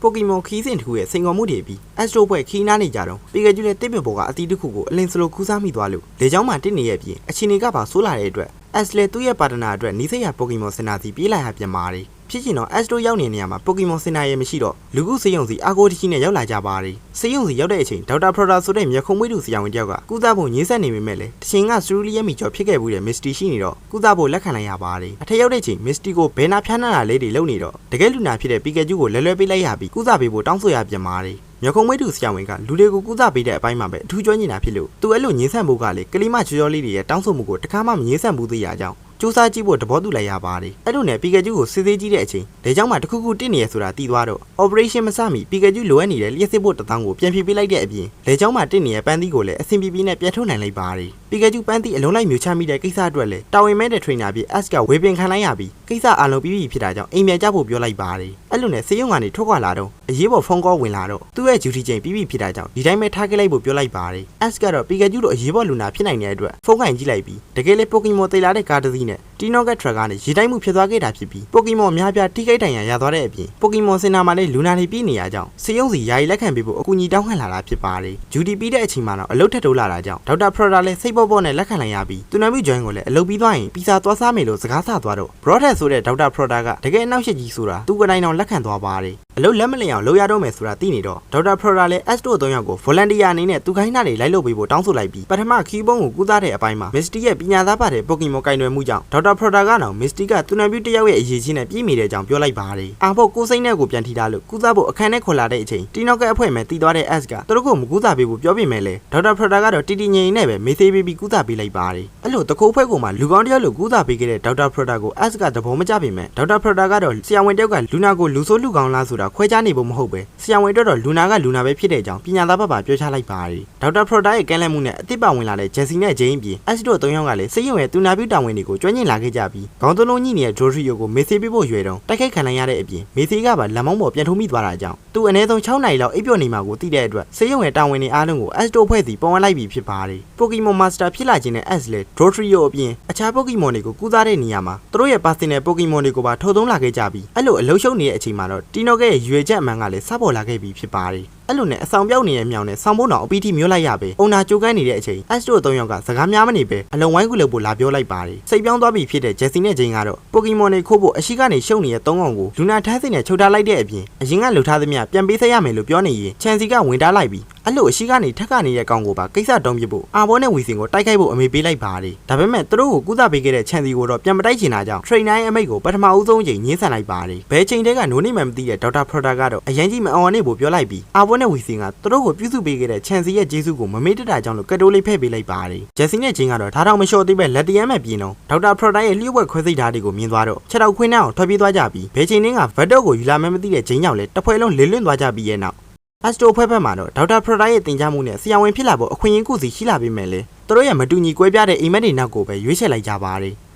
Pokemon ခီးစဉ်တစ်ခုရဲ့စိန်ခေါ်မှုတွေပြီး Astro ဘွဲ့ခီးနားနေကြတော့ပီကာဂျူနဲ့တစ်ပင်ပေါ်ကအတီးတစ်ခုကိုအလင်းစလိုခူးစားမိသွားလို့လေကြောင်းမှာတစ်နေရဲ့ပြင်အခြေအနေကပါဆိုးလာတဲ့အတွက် Ash လည်းသူ့ရဲ့ပါတနာအတွက်နီးစပ်ရာ Pokemon စင်တာစီပြေးလာရပြန်ပါတယ်ဖြစ်ချင်တော့ Astro ရောက်နေနေရမှာ Pokemon စင်တာရဲ့မရှိတော့လူခုစေးရုံစီအာကိုတရှိနဲ့ရောက်လာကြပါတယ်စေးရုံစီရောက်တဲ့အချိန်ဒေါက်တာ Proda ဆိုတဲ့မြခုံမွေးသူဆရာဝန်တယောက်ကကုသဖို့ညှင်းဆက်နေပေမဲ့လည်းတချင်က Cerulean မီကျော်ဖြစ်ခဲ့မှုတဲ့ Misty ရှိနေတော့ကုသဖို့လက်ခံလိုက်ရပါတယ်အထက်ရောက်တဲ့အချိန် Misty ကိုဘယ်နာဖျားနာတာလေးတွေလုပ်နေတော့တကယ်လူနာဖြစ်တဲ့ Pikachu ကိုလွယ်လွယ်ပေးလိုက်ရပြီးကုသပေးဖို့တောင်းဆိုရပြန်ပါတယ်မြခုံမွေးသူဆရာဝန်ကလူတွေကိုကုသပေးတဲ့အပိုင်းမှာပဲအထူးကျွမ်းကျင်တာဖြစ်လို့သူအဲ့လိုညှင်းဆန်ဖို့ကလေကလေးမချောချောလေးတွေရဲ့တောင်းဆိုမှုကိုတခါမှမညှင်းဆန်ဘူးသေးရကြောင်းစူးစမ်းကြည့်ဖို့တဘောတူလိုက်ရပါတယ်အဲ့လိုနဲ့ပီကာဂျူကိုစစ်သေးကြည့်တဲ့အချိန်လေကြောင်းမှာတခုခုတစ်နေရဆိုတာသိသွားတော့ operation မစမီပီကာဂျူလိုအပ်နေတဲ့လျှက်စစ်ဖို့တောင်းကိုပြန်ဖြည့်ပေးလိုက်တဲ့အပြင်လေကြောင်းမှာတစ်နေရပန်းသီးကိုလည်းအဆင်ပြေပြေနဲ့ပြန်ထုတ်နိုင်လိုက်ပါတယ်ပီကာဂျူပန်းသီးအလုံးလိုက်မျိုးချမိတဲ့ကိစ္စအတွက်လည်းတာဝန်မဲ့တဲ့ trainer ပြီး Ash ကဝေပင်ခံလိုက်ရပြီးကိစ္စအလုံးပြီးပြီဖြစ်တာကြောင့်အိမ်ပြန်ကြဖို့ပြောလိုက်ပါတယ်အဲ့လိုနဲ့စေယုံကနေထွက်ခွာလာတော့အရေးပေါ်ဖုန်းကောဝင်လာတော့သူ့ရဲ့ duty ချိန်ပြီးပြီဖြစ်တာကြောင့်ဒီတိုင်းပဲထားခဲ့လိုက်ဖို့ပြောလိုက်ပါတယ် Ash ကတော့ပီကာဂျူလိုအရေးပေါ်လူနာဖြစ်နိုင်တဲ့အတွက်ဖုန်းကင်ကြည့်လိုက်ပြီးတကယ်လေ Pokemon သိလာတဲ့ကားတစ်စီးနဲ့Tinogat Tracker နဲ့ရေတိုင်းမှုဖြစ်သွားခဲ့တာဖြစ်ပြီး Pokemon အများပြားထိခိုက်ဒဏ်ရာရသွားတဲ့အပြင် Pokemon စင်တာမှာလည်းလူနာတွေပြည့်နေရကြောင်းစေယုံစီယာယီလက်ခံပေးဖို့အကူအညီတောင်းခံလာတာဖြစ်ပါတယ်။ Duty ပြီးတဲ့အချိန်မှာတော့အလုပ်ထက်တိုးလာတာကြောင့်ဒေါက်တာ Proda လည်းစိတ်ပေါ့ပေါ့နဲ့လက်ခံလိုက်ရပြီးသူနာမည် join ကိုလည်းအလုပ်ပြီးသွားရင်ပီစာသွားစားမယ်လို့စကားဆသွားတော့ Broadhead ဆိုတဲ့ဒေါက်တာ Proda ကတကယ်အနောက်ရှက်ကြီးဆိုတာသူကတိုင်းအောင်လက်ခံသွားပါတယ်။အလုပ်လက်မလျင်အောင်လုပ်ရတော့မယ်ဆိုတာသိနေတော့ဒေါက်တာ Proda လည်း Astro 3ယောက်ကို volunteer အနေနဲ့သူခိုင်းတာတွေလိုက်လုပ်ပေးဖို့တောင်းဆိုလိုက်ပြီးပထမခီးပုံးကိုကူးသားတဲ့အပိုင်းမှာ Misty ရဲ့ပညာသားပါတဲ့ Pokemon ကင်တွယ်မှုကြောင့်ဒေါက်တာ Proda ကတော့ Misty ကသူနာပြုတယောက်ရဲ့အရေးချင်းနဲ့ပြည်မိတဲ့အကြောင်းပြောလိုက်ပါတယ်။အာဖို့ကိုစိမ့်နဲ့ကိုပြန်ထိထားလို့ကုသဖို့အခန်းထဲခေါ်လာတဲ့အချိန်တီနော့ကအဖွဲ့မဲ့တီးသွားတဲ့ Ash ကသူတို့ကိုမကုသပေးဖို့ပြောပြမယ်လေဒေါက်တာ Proda ကတော့တီတီငိန်နဲ့ပဲမေးသေးပြီးကုသပေးလိုက်ပါတယ်။အဲ့လိုတခိုးဖွဲ့ကိုမှလူကောင်းတယောက်လိုကုသပေးခဲ့တဲ့ဒေါက်တာ Proda ကို Ash ကသဘောမကျပေမဲ့ဒေါက်တာ Proda ကတော့ဆရာဝန်တယောက်ကလူနာကိုလူဆိုးလူကောင်းလားဆိုတာခွဲခြားနေဖို့မဟုတ်ပဲဆရာဝန်တို့တော့လူနာကလူနာပဲဖြစ်တဲ့အကြောင်းပညာသားဘက်ပါပြောချလိုက်ပါတယ်။ဒေါက်တာ Proda ရဲ့ကမ်းလှမ်းမှုနဲ့အစ်စ်ပါဝင်လာတဲ့ Jessie နဲ့ Jane ပြင် Ash တို့၃ယောက်ကလည်းစိတ်ရုံရဲ့သူနာပြုတာဝန်တွေကိုကျွမ်းကျင်လာခဲ့ကြပြီးခေါင်းသုံးလုံးညှိနေတဲ့ Dodrio ကိုမေးသေးပေးဖို့ရွယ်တော့တိုက်ခိုက်ခံလိုက်ရတဲ့အပြင်မေသေးကပါလက်မောင်းပေါ်ပြန်ထိုးမိသွားတာကြောင့်သူအနည်းဆုံး6နာရီလောက်အိပ်ပျော်နေမှာကိုသိတဲ့အတွက်စေယုံရဲ့တာဝန်တွေအားလုံးကို Astro ဖွဲ့စီပုံအပ်လိုက်ပြီးဖြစ်ပါတယ်။ Pokemon Master ဖြစ်လာခြင်းနဲ့ Ash လည်း Dodrio အပြင်အခြား Pokemon တွေကိုကူးစားတဲ့နေရာမှာသူတို့ရဲ့ personal Pokemon တွေကိုပါထုတ်သုံးလာခဲ့ကြပြီးအဲ့လိုအလုံးရှုံနေတဲ့အချိန်မှာတော့ Tinogat ရဲ့ရွေချက်အမှန်ကလည်းစပေါ်လာခဲ့ပြီးဖြစ်ပါတယ်။အဲ့လိုနဲ့အဆောင်ပြောက်နေတဲ့မြောင်နဲ့ဆောင်းဖို့တော်အပီတီမျိုးလိုက်ရပဲအုံနာကြိုးကန်းနေတဲ့အချိန် Astro 3ယောက်ကစကားများမနေပဲအလုံးဝိုင်းကူလုပ်ဖို့လာပြောလိုက်ပါတယ်စိတ်ပြောင်းသွားပြီဖြစ်တဲ့ Jessie နဲ့ Jane ကတော့ Pokemon တွေခိုးဖို့အရှိကနေရှုံနေတဲ့3ကောင်ကိုလူနာထမ်းစင်နဲ့ချုပ်ထားလိုက်တဲ့အပြင်အရင်ကလှုပ်ထားသမျှပြန်ပေးဆက်ရမယ်လို့ပြောနေရင် Chansey ကဝင်တားလိုက်ပြီးအဲ့လိုအရှိကနေထက်ကနေတဲ့ကောင်ကိုပါကိစ္စတုံးပြဖို့အာဘောနဲ့ဝီစင်ကိုတိုက်ခိုက်ဖို့အမေပေးလိုက်ပါတယ်ဒါပေမဲ့သူတို့ကိုကုသပေးခဲ့တဲ့ Chansey ကိုတော့ပြန်မတိုက်ချင်တာကြောင့် Trainer ရဲ့အမိတ်ကိုပထမဦးဆုံးချိန်ညှင်းဆန်လိုက်ပါတယ်ဘယ်ချိန်တည်းကနိုးနေမှမသိတဲ့ Dr. Proda ကတော့အရင်ကြီးမအောင်နေဖို့ပြောလိုက်ပြီးအာဘောနဲ့ဝီစင်ကသူတို့ကိုပြုစုပေးခဲ့တဲ့ Chansey ရဲ့ကျေးဇူးကိုမမေ့တတ်တာကြောင့်လို့ကတ်တိုးလေးဖဲ့ပေးလိုက်ပါတယ် Jessie နဲ့ Jane ကတော့ဒါတော့မလျှော့သေးပဲလက်တရမ်းမဲ့ပြင်းတော့ Dr. Proda ရဲ့လျှို့ဝှက်ခွဲစိတ်ဓာတ်တွေကိုမြင်သွားတော့ချက်တော့ခွင်းနှောင်းထွက်ပြေးသွားကြပြီးဘယ်ချိန်တည်းကဗတ်တော့ကိုယူလာမှမသိတဲ့ Jane ကြောင့်လည်းတစ်ဖွဲလုံးလေလွင့်သွားကြပြီးရဲ့နောက် Astro ဖွဲ့ဖက်မှာတော့ဒေါက်တာ Proda ရဲ့တင်ကြမှုနဲ့ဆရာဝန်ဖြစ်လာဖို့အခွင့်အရေးကုစီရှိလာပေမဲ့လည်းသူတို့ရဲ့မတူညီကွဲပြားတဲ့အိမ်မက်တွေနောက်ကိုပဲရွေးချယ်လိုက်ကြပါတယ်။